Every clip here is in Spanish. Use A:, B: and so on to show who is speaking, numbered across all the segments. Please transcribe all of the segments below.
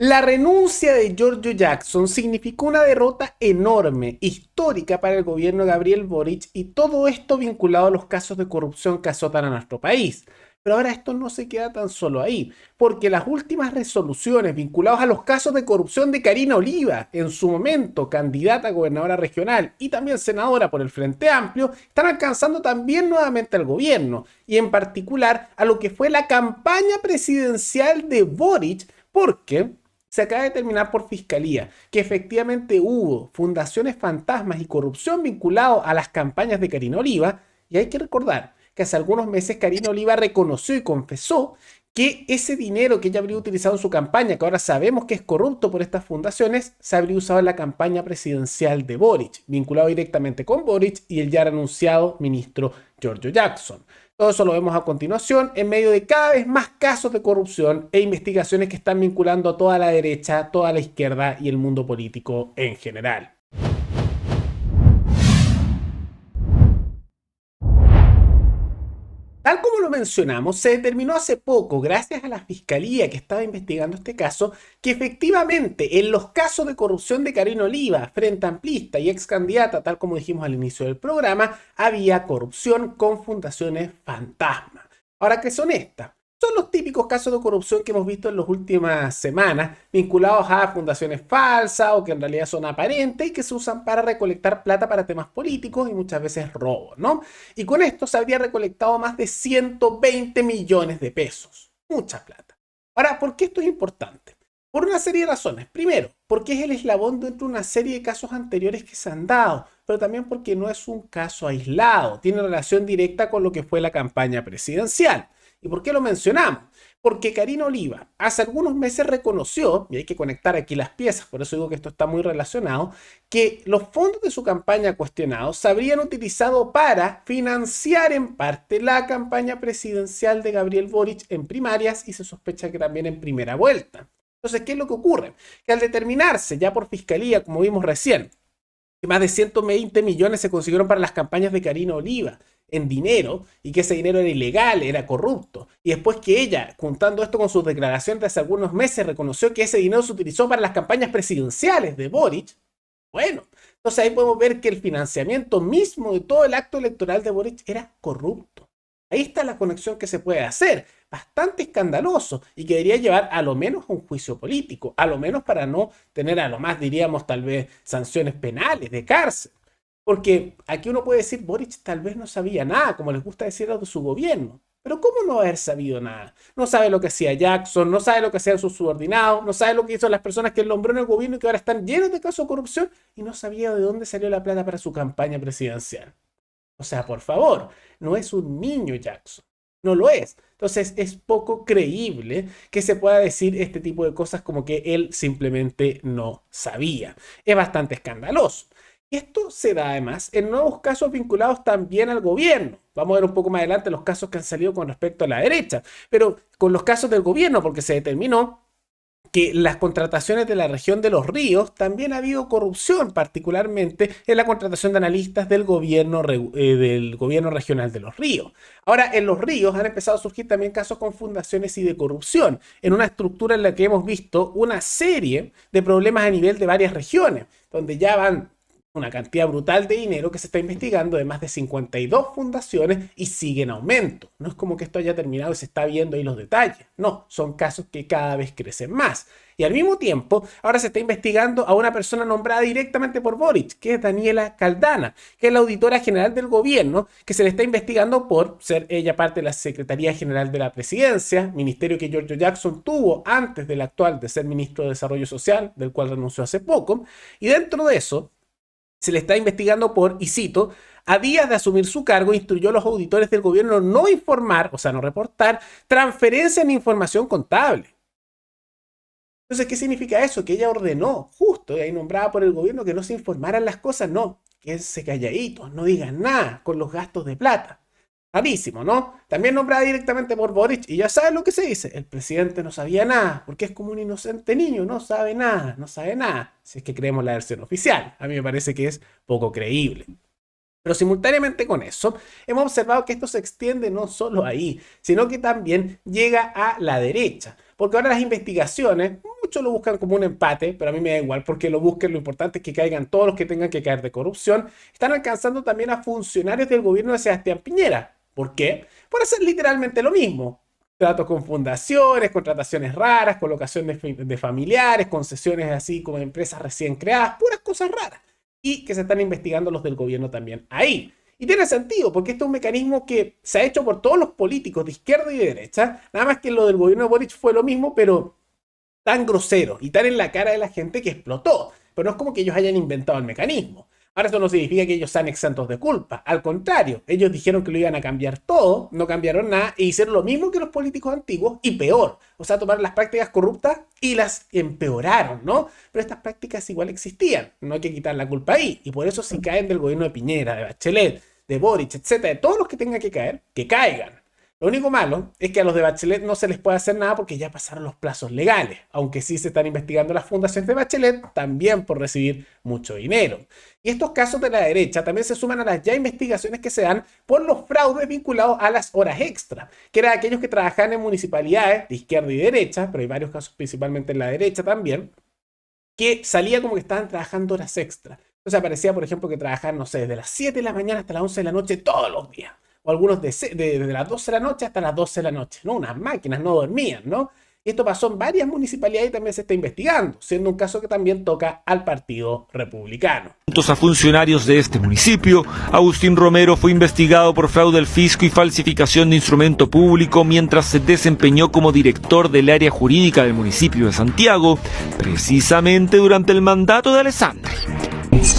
A: La renuncia de Giorgio Jackson significó una derrota enorme, histórica para el gobierno de Gabriel Boric y todo esto vinculado a los casos de corrupción que azotan a nuestro país. Pero ahora esto no se queda tan solo ahí, porque las últimas resoluciones vinculadas a los casos de corrupción de Karina Oliva, en su momento candidata a gobernadora regional y también senadora por el Frente Amplio, están alcanzando también nuevamente al gobierno y en particular a lo que fue la campaña presidencial de Boric, porque se acaba de determinar por fiscalía que efectivamente hubo fundaciones fantasmas y corrupción vinculado a las campañas de Karina Oliva. Y hay que recordar que hace algunos meses Karina Oliva reconoció y confesó que ese dinero que ella habría utilizado en su campaña, que ahora sabemos que es corrupto por estas fundaciones, se habría usado en la campaña presidencial de Boric, vinculado directamente con Boric y el ya renunciado ministro Giorgio Jackson. Todo eso lo vemos a continuación en medio de cada vez más casos de corrupción e investigaciones que están vinculando a toda la derecha, toda la izquierda y el mundo político en general. Tal como lo mencionamos, se determinó hace poco, gracias a la fiscalía que estaba investigando este caso, que efectivamente en los casos de corrupción de Karina Oliva, frente amplista y ex candidata, tal como dijimos al inicio del programa, había corrupción con fundaciones fantasma. Ahora, ¿qué son estas? Son los típicos casos de corrupción que hemos visto en las últimas semanas, vinculados a fundaciones falsas o que en realidad son aparentes y que se usan para recolectar plata para temas políticos y muchas veces robo, ¿no? Y con esto se habría recolectado más de 120 millones de pesos. Mucha plata. Ahora, ¿por qué esto es importante? Por una serie de razones. Primero, porque es el eslabón dentro de una serie de casos anteriores que se han dado, pero también porque no es un caso aislado, tiene relación directa con lo que fue la campaña presidencial. ¿Y por qué lo mencionamos? Porque Karina Oliva hace algunos meses reconoció, y hay que conectar aquí las piezas, por eso digo que esto está muy relacionado, que los fondos de su campaña cuestionados se habrían utilizado para financiar en parte la campaña presidencial de Gabriel Boric en primarias y se sospecha que también en primera vuelta. Entonces, ¿qué es lo que ocurre? Que al determinarse ya por fiscalía, como vimos recién, que más de 120 millones se consiguieron para las campañas de Karina Oliva en dinero y que ese dinero era ilegal, era corrupto. Y después que ella, juntando esto con sus declaraciones de hace algunos meses, reconoció que ese dinero se utilizó para las campañas presidenciales de Boric, bueno, entonces ahí podemos ver que el financiamiento mismo de todo el acto electoral de Boric era corrupto. Ahí está la conexión que se puede hacer, bastante escandaloso y que debería llevar a lo menos a un juicio político, a lo menos para no tener a lo más, diríamos, tal vez sanciones penales de cárcel. Porque aquí uno puede decir, Boric tal vez no sabía nada, como les gusta decir a de su gobierno. Pero ¿cómo no haber sabido nada? No sabe lo que hacía Jackson, no sabe lo que hacían sus subordinados, no sabe lo que hizo las personas que él nombró en el gobierno y que ahora están llenas de casos de corrupción y no sabía de dónde salió la plata para su campaña presidencial. O sea, por favor, no es un niño Jackson. No lo es. Entonces es poco creíble que se pueda decir este tipo de cosas como que él simplemente no sabía. Es bastante escandaloso. Y esto se da además en nuevos casos vinculados también al gobierno. Vamos a ver un poco más adelante los casos que han salido con respecto a la derecha, pero con los casos del gobierno, porque se determinó que las contrataciones de la región de los ríos también ha habido corrupción, particularmente en la contratación de analistas del gobierno regional de los ríos. Ahora, en los ríos han empezado a surgir también casos con fundaciones y de corrupción, en una estructura en la que hemos visto una serie de problemas a nivel de varias regiones, donde ya van una cantidad brutal de dinero que se está investigando de más de 52 fundaciones y sigue en aumento. No es como que esto haya terminado y se está viendo ahí los detalles. No, son casos que cada vez crecen más. Y al mismo tiempo, ahora se está investigando a una persona nombrada directamente por Boric, que es Daniela Caldana, que es la auditora general del gobierno, que se le está investigando por ser ella parte de la Secretaría General de la Presidencia, ministerio que Giorgio Jackson tuvo antes del actual de ser ministro de Desarrollo Social, del cual renunció hace poco. Y dentro de eso, se le está investigando por, y cito, a días de asumir su cargo, instruyó a los auditores del gobierno no informar, o sea, no reportar, transferencia en información contable. Entonces, ¿qué significa eso? Que ella ordenó, justo, y ahí nombrada por el gobierno, que no se informaran las cosas, no, quédense calladitos, no digan nada con los gastos de plata. Rarísimo, ¿no? También nombrada directamente por Boric, y ya saben lo que se dice, el presidente no sabía nada, porque es como un inocente niño, no sabe nada, no sabe nada, si es que creemos la versión oficial. A mí me parece que es poco creíble. Pero simultáneamente con eso, hemos observado que esto se extiende no solo ahí, sino que también llega a la derecha. Porque ahora las investigaciones, muchos lo buscan como un empate, pero a mí me da igual porque lo busquen, lo importante es que caigan todos los que tengan que caer de corrupción. Están alcanzando también a funcionarios del gobierno de Sebastián Piñera. ¿Por qué? Por hacer literalmente lo mismo. Tratos con fundaciones, contrataciones raras, colocación de familiares, concesiones así como empresas recién creadas, puras cosas raras. Y que se están investigando los del gobierno también ahí. Y tiene sentido, porque este es un mecanismo que se ha hecho por todos los políticos de izquierda y de derecha. Nada más que lo del gobierno de Boric fue lo mismo, pero tan grosero y tan en la cara de la gente que explotó. Pero no es como que ellos hayan inventado el mecanismo. Ahora, eso no significa que ellos sean exentos de culpa. Al contrario, ellos dijeron que lo iban a cambiar todo, no cambiaron nada e hicieron lo mismo que los políticos antiguos y peor. O sea, tomaron las prácticas corruptas y las empeoraron, ¿no? Pero estas prácticas igual existían. No hay que quitar la culpa ahí. Y por eso si caen del gobierno de Piñera, de Bachelet, de Boric, etcétera, de todos los que tengan que caer, que caigan. Lo único malo es que a los de Bachelet no se les puede hacer nada porque ya pasaron los plazos legales, aunque sí se están investigando las fundaciones de Bachelet también por recibir mucho dinero. Y estos casos de la derecha también se suman a las ya investigaciones que se dan por los fraudes vinculados a las horas extra, que eran aquellos que trabajaban en municipalidades de izquierda y derecha, pero hay varios casos principalmente en la derecha también, que salía como que estaban trabajando horas extra. Entonces aparecía, por ejemplo, que trabajaban, no sé, desde las 7 de la mañana hasta las 11 de la noche todos los días. O algunos desde las 12 de la noche hasta las 12 de la noche, ¿no? Unas máquinas no dormían, ¿no? Y esto pasó en varias municipalidades y también se está investigando, siendo un caso que también toca al Partido Republicano.
B: A funcionarios de este municipio, Agustín Romero fue investigado por fraude al fisco y falsificación de instrumento público mientras se desempeñó como director del área jurídica del municipio de Santiago, precisamente durante el mandato de Alessandri.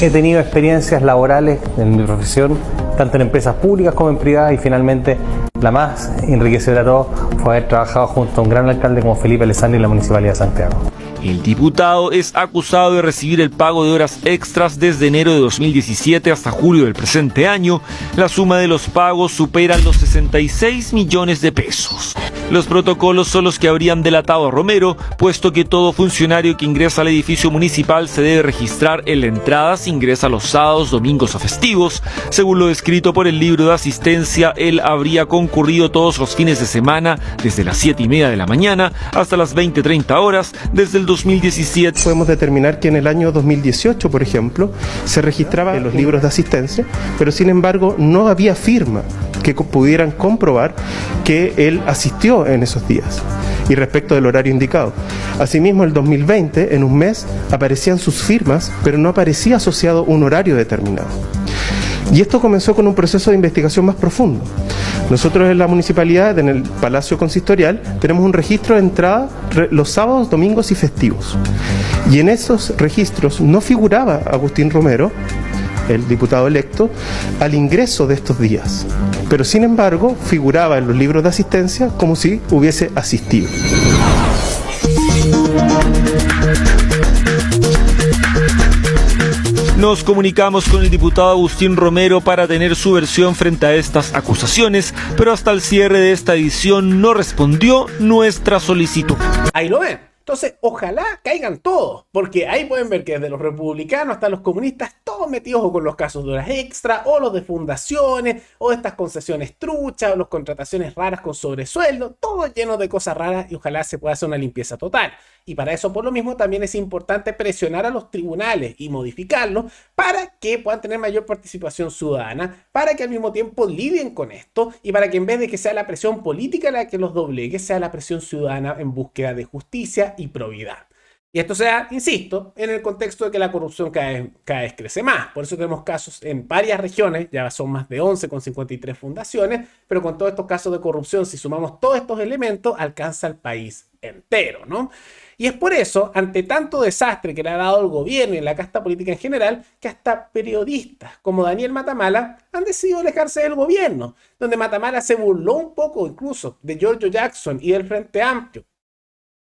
C: He tenido experiencias laborales en mi profesión, tanto en empresas públicas como en privadas, y finalmente la más enriquecedora de todo fue haber trabajado junto a un gran alcalde como Felipe Alessandri en la Municipalidad de Santiago.
B: El diputado es acusado de recibir el pago de horas extras desde enero de 2017 hasta julio del presente año. La suma de los pagos supera los 66 millones de pesos. Los protocolos son los que habrían delatado a Romero, puesto que todo funcionario que ingresa al edificio municipal se debe registrar en la entrada si ingresa los sábados, domingos o festivos. Según lo descrito por el libro de asistencia, él habría concurrido todos los fines de semana desde las 7:30 de la mañana hasta las 20:30 horas desde el 2017.
D: Podemos determinar que en el año 2018, por ejemplo, se registraba en los libros de asistencia, pero sin embargo no había firma que pudieran comprobar que él asistió en esos días y respecto del horario indicado. Asimismo, el 2020, en un mes, aparecían sus firmas, pero no aparecía asociado un horario determinado. Y esto comenzó con un proceso de investigación más profundo. Nosotros en la municipalidad, en el Palacio Consistorial, tenemos un registro de entrada los sábados, domingos y festivos. Y en esos registros no figuraba Agustín Romero, el diputado electo, al ingreso de estos días. Pero sin embargo, figuraba en los libros de asistencia como si hubiese asistido.
B: Nos comunicamos con el diputado Agustín Romero para tener su versión frente a estas acusaciones, pero hasta el cierre de esta edición no respondió nuestra solicitud.
A: Ahí lo ven. Entonces, ojalá caigan todos, porque ahí pueden ver que desde los republicanos hasta los comunistas, todos metidos o con los casos de horas extra, o los de fundaciones, o estas concesiones truchas, o las contrataciones raras con sobresueldo, todo lleno de cosas raras y ojalá se pueda hacer una limpieza total. Y para eso, por lo mismo, también es importante presionar a los tribunales y modificarlos para que puedan tener mayor participación ciudadana, para que al mismo tiempo lidien con esto y para que en vez de que sea la presión política la que los doblegue, sea la presión ciudadana en búsqueda de justicia y probidad. Y esto sea, insisto, en el contexto de que la corrupción cada vez crece más. Por eso tenemos casos en varias regiones, ya son más de 11 con 53 fundaciones, pero con todos estos casos de corrupción, si sumamos todos estos elementos, alcanza al país entero, ¿no? Y es por eso, ante tanto desastre que le ha dado el gobierno y la casta política en general, que hasta periodistas como Daniel Matamala han decidido alejarse del gobierno, donde Matamala se burló un poco incluso de Giorgio Jackson y del Frente Amplio,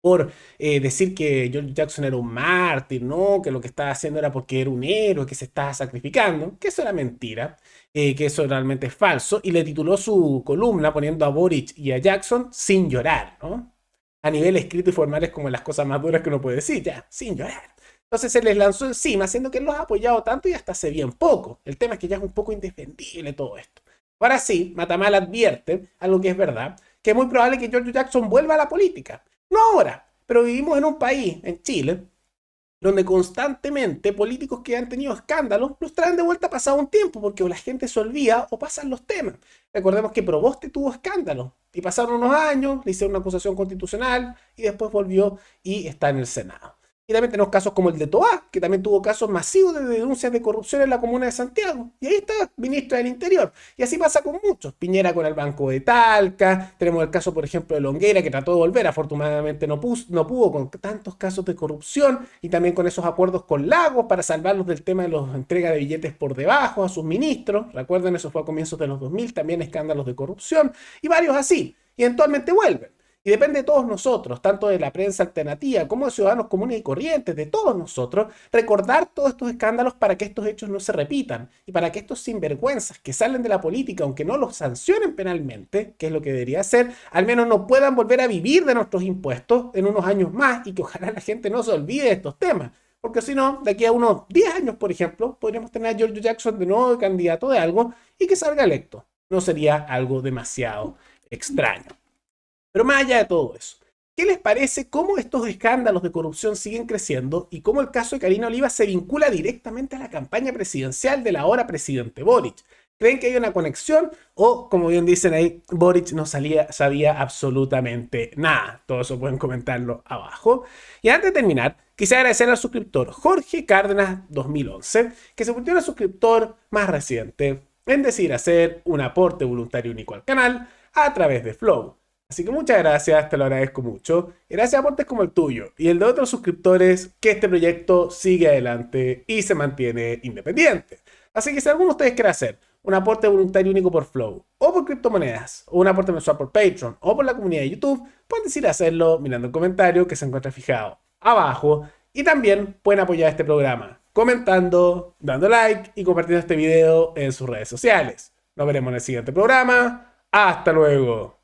A: por decir que George Jackson era un mártir, ¿no? Que lo que estaba haciendo era porque era un héroe, que se estaba sacrificando, que eso era mentira, que eso realmente es falso, y le tituló su columna poniendo a Boric y a Jackson sin llorar, ¿no? A nivel escrito y formal es como las cosas más duras que uno puede decir, ya, sin llorar. Entonces se les lanzó encima, haciendo que él los ha apoyado tanto y hasta hace bien poco. El tema es que ya es un poco indefendible todo esto. Ahora sí, Matamala advierte, algo que es verdad, que es muy probable que George Jackson vuelva a la política. No ahora, pero vivimos en un país, en Chile, donde constantemente políticos que han tenido escándalos los traen de vuelta pasado un tiempo, porque o la gente se olvida o pasan los temas. Recordemos que Proboste tuvo escándalos y pasaron unos años, le hicieron una acusación constitucional y después volvió y está en el Senado. Y también tenemos casos como el de Toá, que también tuvo casos masivos de denuncias de corrupción en la comuna de Santiago. Y ahí está, ministra del Interior. Y así pasa con muchos. Piñera con el Banco de Talca. Tenemos el caso, por ejemplo, de Longueira, que trató de volver. Afortunadamente no pudo con tantos casos de corrupción. Y también con esos acuerdos con Lagos para salvarlos del tema de la entrega de billetes por debajo a sus ministros. Recuerden, eso fue a comienzos de los 2000. También escándalos de corrupción. Y varios así. Y eventualmente vuelven. Y depende de todos nosotros, tanto de la prensa alternativa como de ciudadanos comunes y corrientes, de todos nosotros, recordar todos estos escándalos para que estos hechos no se repitan y para que estos sinvergüenzas que salen de la política, aunque no los sancionen penalmente, que es lo que debería ser, al menos no puedan volver a vivir de nuestros impuestos en unos años más y que ojalá la gente no se olvide de estos temas. Porque si no, de aquí a unos 10 años, por ejemplo, podríamos tener a George Jackson de nuevo de candidato de algo y que salga electo. No sería algo demasiado extraño. Pero más allá de todo eso, ¿qué les parece cómo estos escándalos de corrupción siguen creciendo y cómo el caso de Karina Oliva se vincula directamente a la campaña presidencial del ahora presidente Boric? ¿Creen que hay una conexión o, como bien dicen ahí, Boric no sabía absolutamente nada? Todo eso pueden comentarlo abajo. Y antes de terminar, quisiera agradecer al suscriptor Jorge Cárdenas 2011, que se volvió el suscriptor más reciente en decidir hacer un aporte voluntario único al canal a través de Flow. Así que muchas gracias, te lo agradezco mucho. Y gracias a aportes como el tuyo y el de otros suscriptores, que este proyecto sigue adelante y se mantiene independiente. Así que si alguno de ustedes quiere hacer un aporte voluntario único por Flow, o por criptomonedas, o un aporte mensual por Patreon, o por la comunidad de YouTube, pueden decir hacerlo mirando el comentario que se encuentra fijado abajo. Y también pueden apoyar este programa comentando, dando like y compartiendo este video en sus redes sociales. Nos veremos en el siguiente programa. ¡Hasta luego!